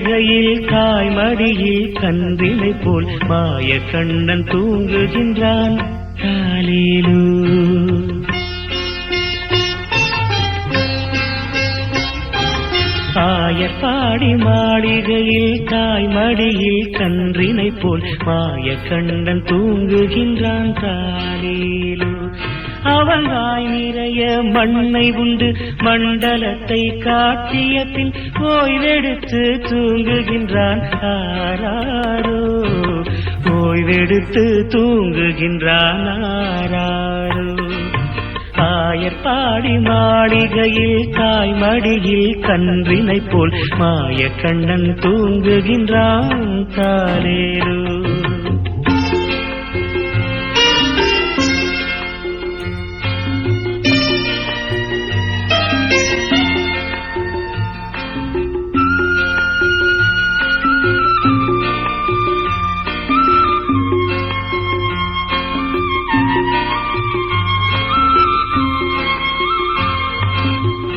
மாளிகையில் தாய்மடியில் கன்றினை போல் மாய கண்ணன் தூங்குகின்றான் தாலேலோ. ஆயர்பாடி மாளிகையில் தாய்மடியில் கன்றினை போல் மாய கண்ணன் தூங்குகின்றான் தாலேலோ. அவன் வாய் நிறைய மண்ணை உண்டு மண்டலத்தை காட்டிய பின் ஓய்வெடுத்து தூங்குகின்றான் ஆராரோ. ஓய்வெடுத்து தூங்குகின்றான் ஆராரோ. ஆயர்பாடி மாளிகையில் தாய்மடியில் கன்றினை போல் மாய கண்ணன் தூங்குகின்றான் தாலேலோ.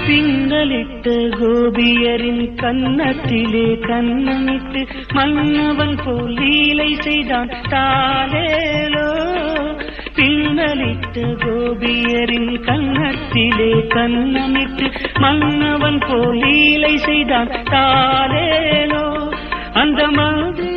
பின்னலிட்டு கோபியரின் கன்னத்திலே கண்ணமிட்டு மன்னவன் போல் லீலை செய்தான் தாலேலோ. பின்னலிட்டு கோபியரின் கன்னத்திலே கண்ணமிட்டு மன்னவன் போல் லீலை செய்தான் தாலேலோ. அந்த மாதிரி